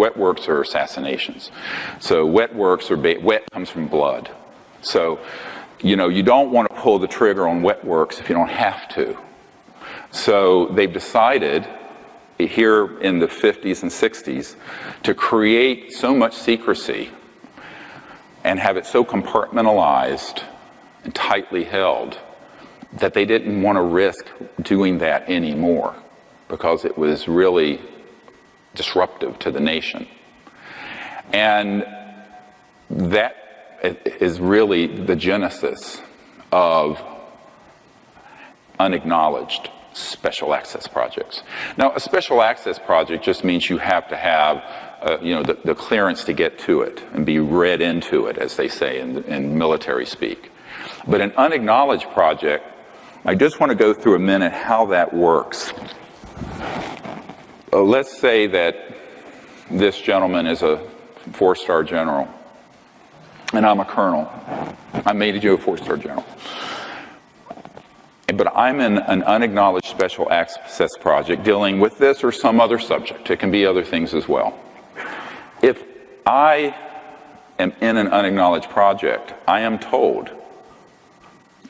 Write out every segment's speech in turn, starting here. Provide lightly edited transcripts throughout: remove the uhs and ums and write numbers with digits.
Wet works are assassinations. So wet works are, wet comes from blood. So, you know, you don't want to pull the trigger on wet works if you don't have to. So they've decided here in the 50s and 60s to create so much secrecy and have it so compartmentalized and tightly held that they didn't want to risk doing that anymore because it was really disruptive to the nation. And that is really the genesis of unacknowledged special access projects. Now, a special access project just means you have to have you know, the clearance to get to it and be read into it, as they say in military speak. But an unacknowledged project, I just want to go through a minute how that works. Let's say that this gentleman is a 4-star general, and I'm a colonel. I made you a 4-star general. But I'm in an unacknowledged special access project dealing with this or some other subject. It can be other things as well. If I am in an unacknowledged project, I am told,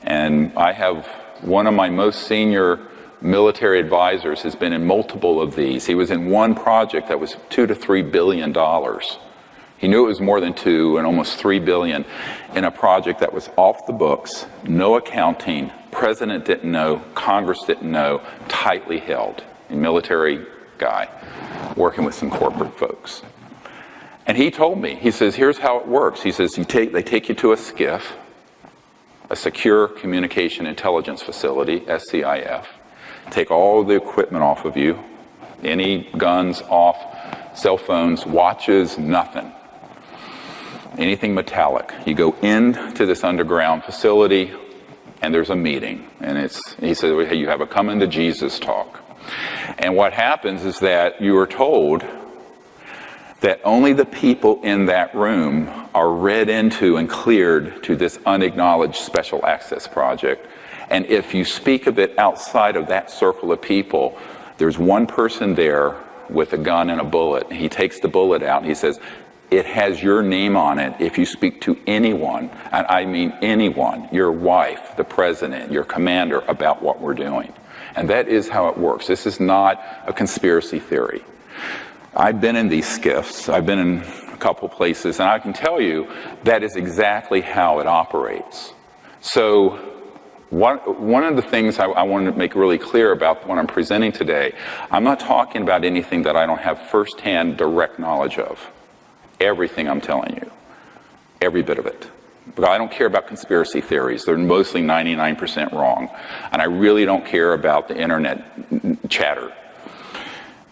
and I have one of my most senior military advisors has been in multiple of these. He was in one project that was $2 to $3 billion. He knew it was more than 2 and almost 3 billion in a project that was off the books, no accounting, president didn't know, Congress didn't know, tightly held. A military guy working with some corporate folks. And he told me, he says, here's how it works. He says, they take you to a SCIF, a Secure Communication Intelligence Facility, SCIF, take all the equipment off of you, any guns off, cell phones, watches, nothing. Anything metallic. You go into this underground facility and there's a meeting. And he said, hey, you have a coming to Jesus talk. And what happens is that you are told that only the people in that room are read into and cleared to this unacknowledged special access project. And if you speak of it outside of that circle of people, there's one person there with a gun and a bullet. He takes the bullet out and he says, it has your name on it if you speak to anyone, and I mean anyone, your wife, the president, your commander, about what we're doing. And that is how it works. This is not a conspiracy theory. I've been in these SCIFs. I've been in a couple places, and I can tell you that is exactly how it operates. So one of the things I wanted to make really clear about what I'm presenting today, I'm not talking about anything that I don't have firsthand direct knowledge of. Everything I'm telling you, every bit of it. But I don't care about conspiracy theories. They're mostly 99% wrong. And I really don't care about the internet chatter.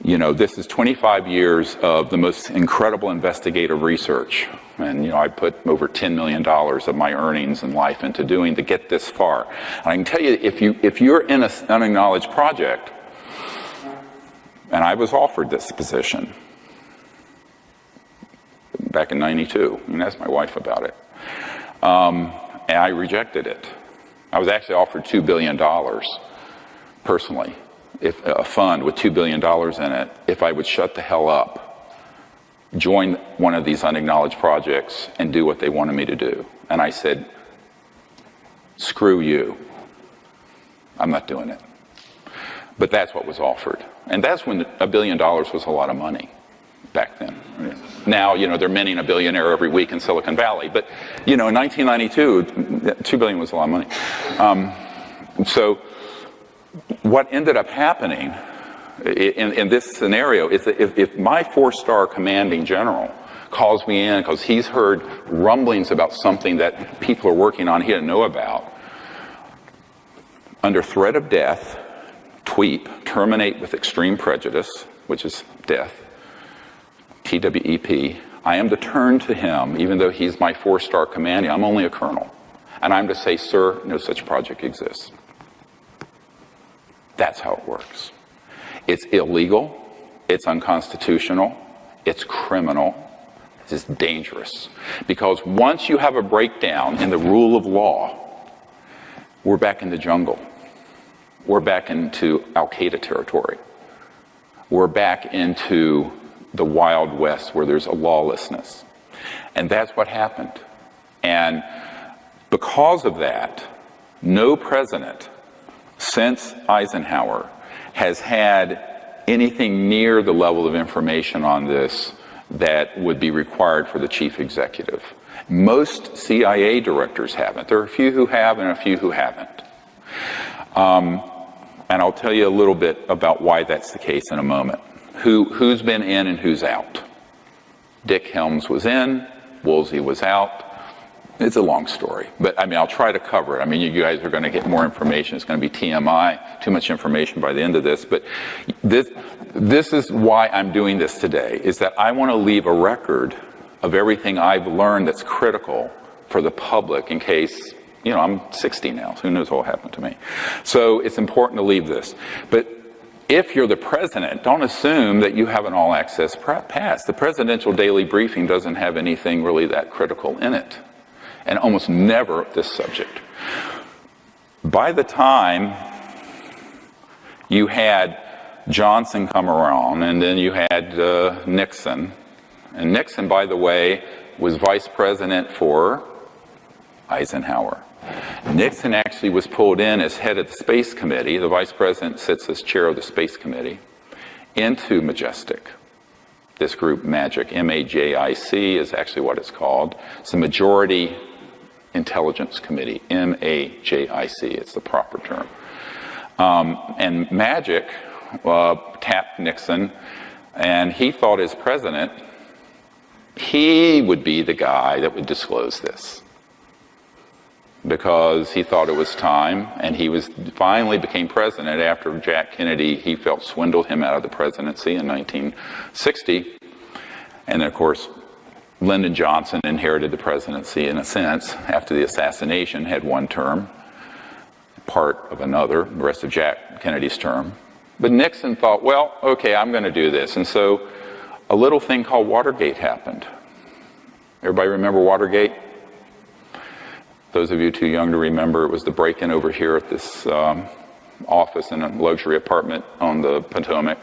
You know, this is 25 years of the most incredible investigative research. And, you know, I put over $10 million of my earnings and life into doing to get this far. And I can tell you, if you're in an unacknowledged project, and I was offered this position back in '92, and asked my wife about it, and I rejected it. I was actually offered $2 billion personally, if a fund with $2 billion in it, if I would shut the hell up, join one of these unacknowledged projects and do what they wanted me to do. And I said, screw you. I'm not doing it. But that's what was offered. And that's when $1 billion was a lot of money back then. Now, you know, they're minting a billionaire every week in Silicon Valley. But, you know, in 1992, $2 billion was a lot of money. So what ended up happening in this scenario is that if my 4-star commanding general calls me in because he's heard rumblings about something that people are working on he didn't know about, under threat of death, TWEEP, terminate with extreme prejudice, which is death, TWEP, I am to turn to him, even though he's my 4-star commanding, I'm only a colonel, and I'm to say, sir, no such project exists. That's how it works. It's illegal, it's unconstitutional, it's criminal, it's dangerous. Because once you have a breakdown in the rule of law, we're back in the jungle. We're back into Al-Qaeda territory. We're back into the Wild West where there's a lawlessness. And that's what happened. And because of that, no president since Eisenhower has had anything near the level of information on this that would be required for the chief executive. Most CIA directors haven't. There are a few who have and a few who haven't. And I'll tell you a little bit about why that's the case in a moment. Who's been in and who's out? Dick Helms was in, Woolsey was out. It's a long story, but I mean, I'll try to cover it. I mean, you guys are going to get more information. It's going to be TMI, too much information by the end of this, but this is why I'm doing this today, is that I want to leave a record of everything I've learned that's critical for the public in case, you know, I'm 60 now, so who knows what will happen to me. So it's important to leave this. But if you're the president, don't assume that you have an all-access pass. The presidential daily briefing doesn't have anything really that critical in it, and almost never this subject. By the time you had Johnson come around, and then you had Nixon, and Nixon, by the way, was vice president for Eisenhower. Nixon actually was pulled in as head of the Space Committee. The vice president sits as chair of the Space Committee into Majestic. This group, MAGIC, M-A-J-I-C, is actually what it's called. It's the Majority Intelligence Committee, M-A-J-I-C, it's the proper term. And MAGIC tapped Nixon, and he thought as president, he would be the guy that would disclose this, because he thought it was time, and he finally became president after Jack Kennedy, he felt, swindled him out of the presidency in 1960. And then, of course, Lyndon Johnson inherited the presidency in a sense after the assassination, had one term, part of another, the rest of Jack Kennedy's term. But Nixon thought, well, okay, I'm going to do this. And so a little thing called Watergate happened. Everybody remember Watergate? Those of you too young to remember, it was the break-in over here at this office in a luxury apartment on the Potomac.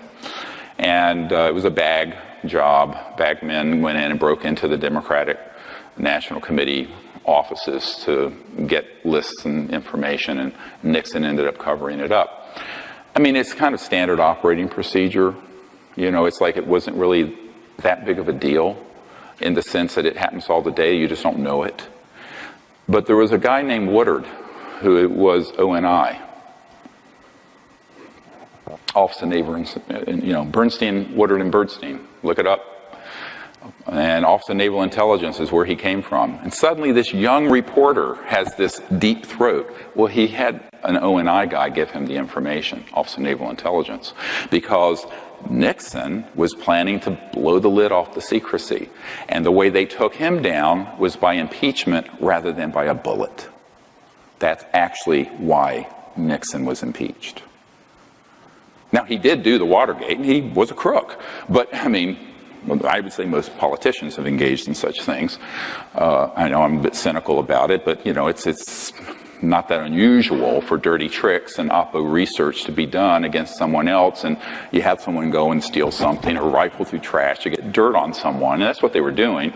And it was a bag job. Bagmen went in and broke into the Democratic National Committee offices to get lists and information, and Nixon ended up covering it up. I mean, it's kind of standard operating procedure. You know, it's like it wasn't really that big of a deal in the sense that it happens all the day, you just don't know it. But there was a guy named Woodard who was ONI. Office of Naval, you know, Bernstein, Woodard and Bernstein, look it up. And Office of Naval Intelligence is where he came from. And suddenly this young reporter has this deep throat. Well, he had an ONI guy give him the information, Office of Naval Intelligence, because Nixon was planning to blow the lid off the secrecy. And the way they took him down was by impeachment rather than by a bullet. That's actually why Nixon was impeached. Now, he did do the Watergate, and he was a crook. But, I mean, I would say most politicians have engaged in such things. I know I'm a bit cynical about it, but, you know, it's not that unusual for dirty tricks and oppo research to be done against someone else, and you have someone go and steal something or rifle through trash to get dirt on someone, and that's what they were doing.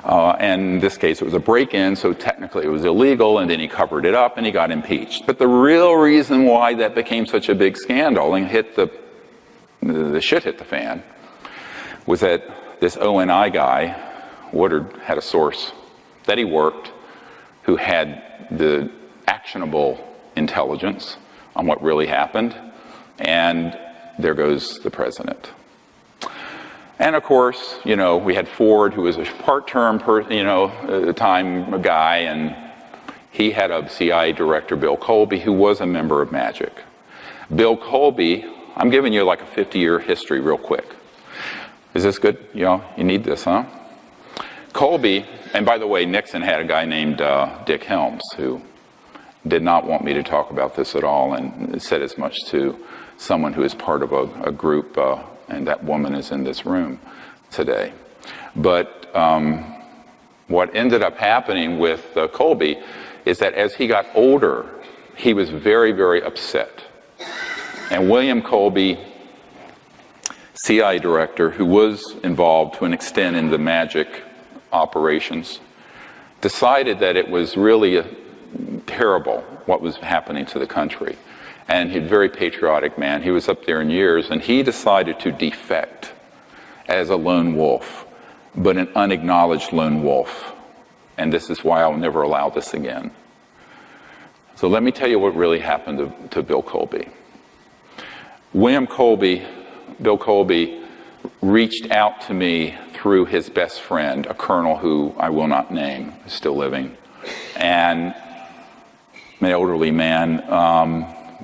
And in this case, it was a break-in, so technically it was illegal, and then he covered it up and he got impeached. But the real reason why that became such a big scandal and the shit hit the fan was that this ONI guy, Woodard, had a source that he worked who had the actionable intelligence on what really happened, and there goes the president. And of course, you know, we had Ford, who was a part-term, time guy, and he had a CIA director, Bill Colby, who was a member of MAGIC. Bill Colby, I'm giving you like a 50-year history real quick. Is this good? You know, you need this, huh? Colby, and by the way, Nixon had a guy named Dick Helms, who did not want me to talk about this at all, and said as much to someone who is part of a group, and that woman is in this room today. But what ended up happening with Colby is that as he got older, he was very, very upset. And William Colby CIA director who was involved to an extent in the magic operations, decided that it was really terrible what was happening to the country. And he's a very patriotic man. He was up there in years, and he decided to defect as a lone wolf, but an unacknowledged lone wolf. And this is why I'll never allow this again. So let me tell you what really happened to Bill Colby. Bill Colby reached out to me through his best friend, a colonel who I will not name, is still living, and an elderly man,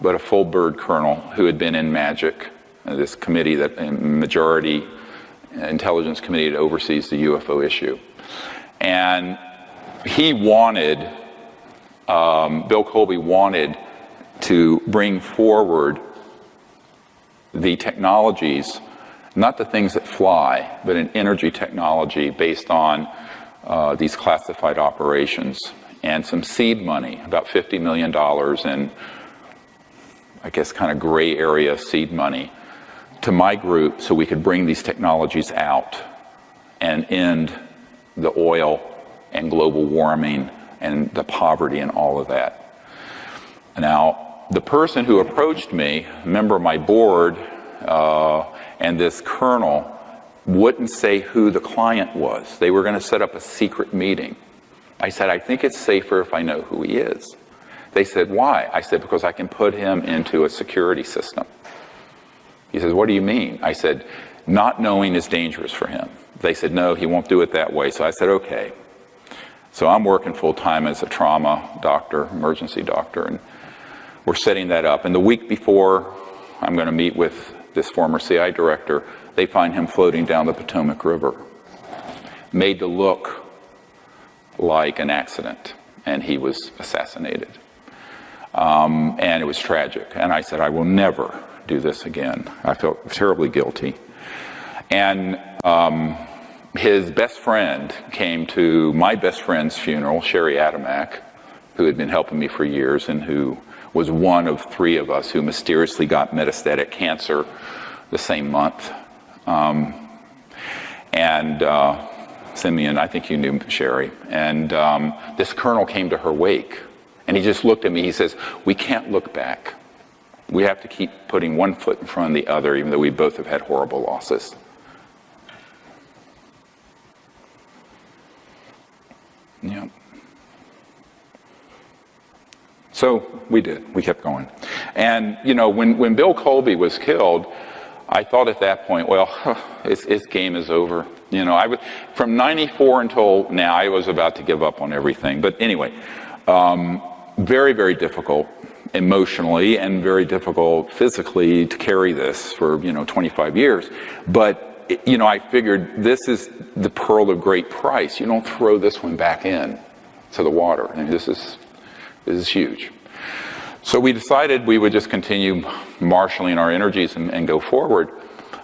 but a full bird colonel who had been in MAGIC, this committee, that majority intelligence committee that oversees the UFO issue. And he wanted, Bill Colby wanted to bring forward the technologies, not the things that fly, but an energy technology based on these classified operations, and some seed money, about $50 million in, I guess, kind of gray area seed money to my group so we could bring these technologies out and end the oil and global warming and the poverty and all of that. Now, the person who approached me, a member of my board, and this colonel, wouldn't say who the client was. They were going to set up a secret meeting. I said, I think it's safer if I know who he is. They said, why? I said, because I can put him into a security system. He says, what do you mean? I said, not knowing is dangerous for him. They said, no, he won't do it that way. So I said, okay. So I'm working full-time as a trauma doctor, emergency doctor, and we're setting that up. And the week before I'm going to meet with this former CIA director, they find him floating down the Potomac River, made to look like an accident, and he was assassinated. And it was tragic. And I said, I will never do this again. I felt terribly guilty. And his best friend came to my best friend's funeral, Sherry Adamak, who had been helping me for years and who was one of 3 of us who mysteriously got metastatic cancer the same month. Simeon, I think you knew Sherry. And this colonel came to her wake, and he just looked at me. He says, we can't look back. We have to keep putting one foot in front of the other, even though we both have had horrible losses. Yeah. So we did. We kept going. And, you know, when Bill Colby was killed, I thought at that point, well, his game is over. You know, from 94 until now, I was about to give up on everything. But anyway, very, very difficult emotionally and very difficult physically to carry this for, 25 years. But, I figured this is the pearl of great price. You don't throw this one back in to the water. And this is huge. So we decided we would just continue marshaling our energies and go forward.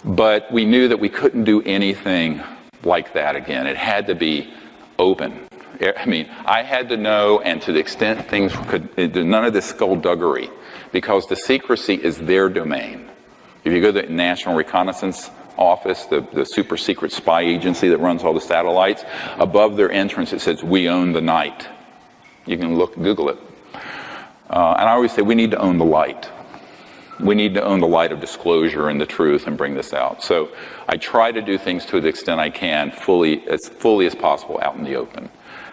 But we knew that we couldn't do anything like that again. It had to be open. I mean, I had to know, and to the extent things none of this skullduggery, because the secrecy is their domain. If you go to the National Reconnaissance Office, the super secret spy agency that runs all the satellites, above their entrance it says, we own the night. You can Google it. And I always say, we need to own the light. We need to own the light of disclosure and the truth and bring this out. So I try to do things to the extent I can, as fully as possible out in the open,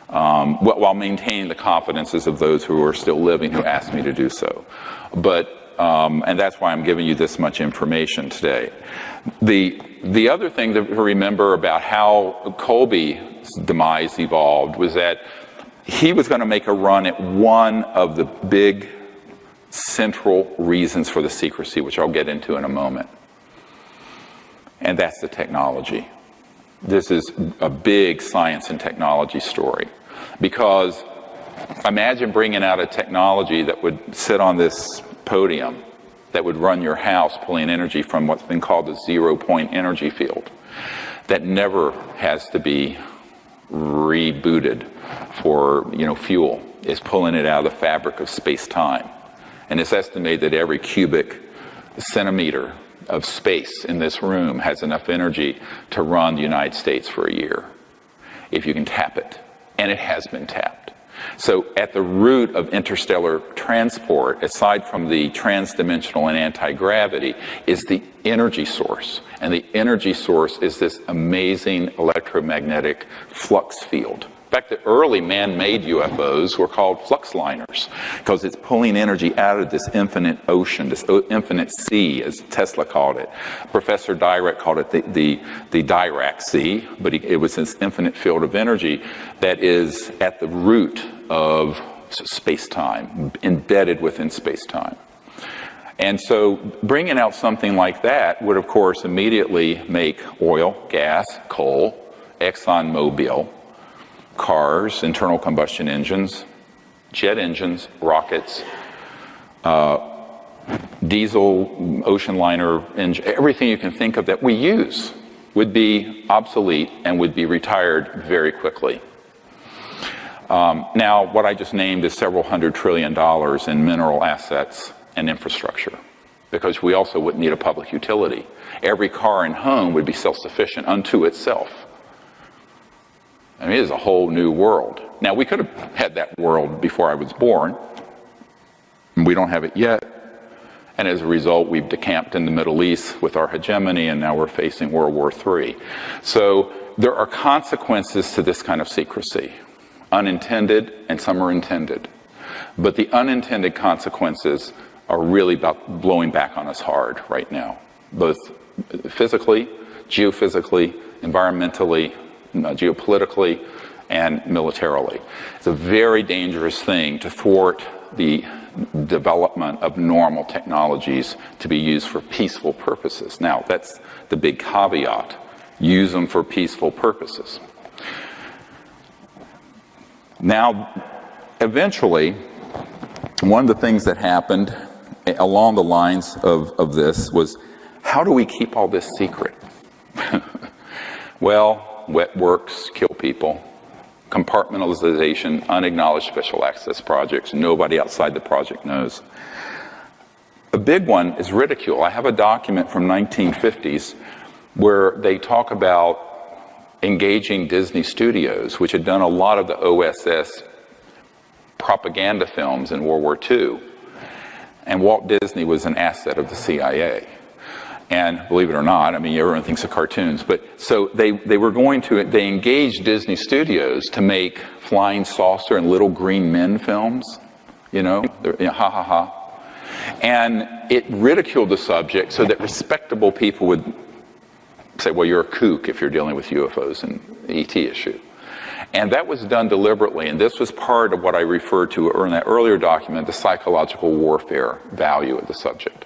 while maintaining the confidences of those who are still living who asked me to do so. But, and that's why I'm giving you this much information today. The other thing to remember about how Colby's demise evolved was that he was going to make a run at one of the big central reasons for the secrecy, which I'll get into in a moment. And that's the technology. This is a big science and technology story. Because imagine bringing out a technology that would sit on this podium, that would run your house, pulling energy from what's been called the 0-point energy field, that never has to be rebooted for fuel. Is pulling it out of the fabric of space-time. And it's estimated that every cubic centimeter of space in this room has enough energy to run the United States for a year, if you can tap it. And it has been tapped. So at the root of interstellar transport, aside from the transdimensional and anti-gravity, is the energy source. And the energy source is this amazing electromagnetic flux field. In fact, the early man-made UFOs were called flux liners because it's pulling energy out of this infinite ocean, this infinite sea, as Tesla called it. Professor Dirac called it the Dirac Sea, but it was this infinite field of energy that is at the root of space-time, embedded within space-time. And so bringing out something like that would, of course, immediately make oil, gas, coal, ExxonMobil, cars, internal combustion engines, jet engines, rockets, diesel, ocean liner engine, everything you can think of that we use would be obsolete and would be retired very quickly. Now, what I just named is several $100 trillion in mineral assets and infrastructure, because we also wouldn't need a public utility. Every car and home would be self-sufficient unto itself. I mean, it is a whole new world. Now, we could have had that world before I was born, and we don't have it yet. And as a result, we've decamped in the Middle East with our hegemony, and now we're facing World War III. So there are consequences to this kind of secrecy, unintended, and some are intended. But the unintended consequences are really about blowing back on us hard right now, both physically, geophysically, environmentally, geopolitically, and militarily. It's a very dangerous thing to thwart the development of normal technologies to be used for peaceful purposes. Now, that's the big caveat. Use them for peaceful purposes. Now, eventually, one of the things that happened along the lines of this was, how do we keep all this secret? Well, wet works kill people. Compartmentalization, unacknowledged special access projects. Nobody outside the project knows. A big one is ridicule. I have a document from 1950s where they talk about engaging Disney Studios, which had done a lot of the OSS propaganda films in World War II. And Walt Disney was an asset of the CIA. And believe it or not, I mean, everyone thinks of cartoons, but so they engaged Disney Studios to make Flying Saucer and Little Green Men films, ha ha ha. And it ridiculed the subject so that respectable people would say, well, you're a kook if you're dealing with UFOs and ET issue. And that was done deliberately, and this was part of what I referred to in that earlier document, the psychological warfare value of the subject.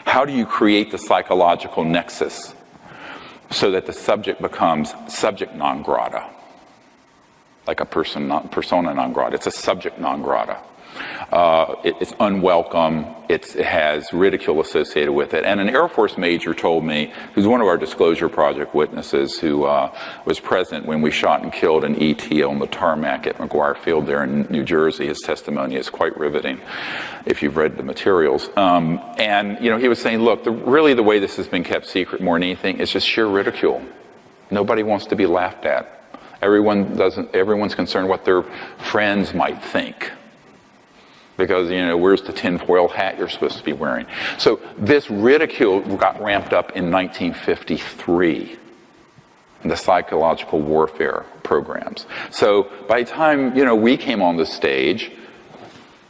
How do you create the psychological nexus so that the subject becomes subject non grata? Like a persona non grata. It's a subject non grata. It's unwelcome. It has ridicule associated with it. And an Air Force major told me, who's one of our Disclosure Project witnesses, who was present when we shot and killed an ET on the tarmac at McGuire Field there in New Jersey. His testimony is quite riveting if you've read the materials. And he was saying, look, really the way this has been kept secret more than anything is just sheer ridicule. Nobody wants to be laughed at. Everyone's concerned what their friends might think. Because, where's the tinfoil hat you're supposed to be wearing? So this ridicule got ramped up in 1953 in the psychological warfare programs. So by the time, we came on the stage,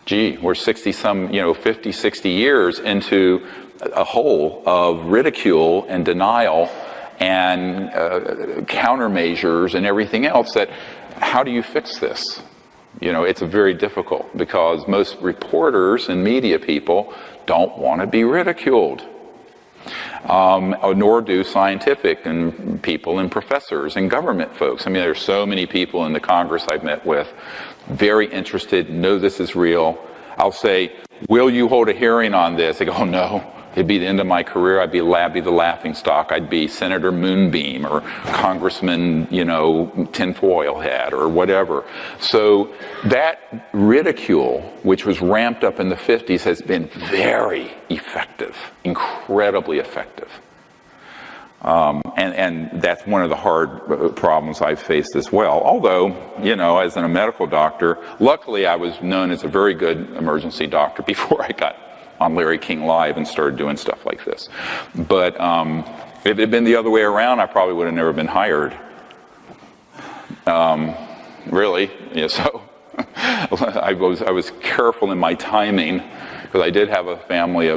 we're 50, 60 years into a hole of ridicule and denial and countermeasures and everything else that, how do you fix this? It's very difficult because most reporters and media people don't want to be ridiculed, nor do scientific and people and professors and government folks. I mean, there's so many people in the Congress I've met with, very interested, know this is real. I'll say, will you hold a hearing on this? They go, oh, no, It'd be the end of my career. I'd be the laughing stock. I'd be Senator Moonbeam or Congressman, Tinfoil Hat or whatever. So that ridicule, which was ramped up in the 50s, has been very effective, incredibly effective. And that's one of the hard problems I've faced as well. Although, as a medical doctor, luckily I was known as a very good emergency doctor before I got on Larry King Live and started doing stuff like this. But if it had been the other way around, I probably would have never been hired. Really, so I was careful in my timing, because I did have a family of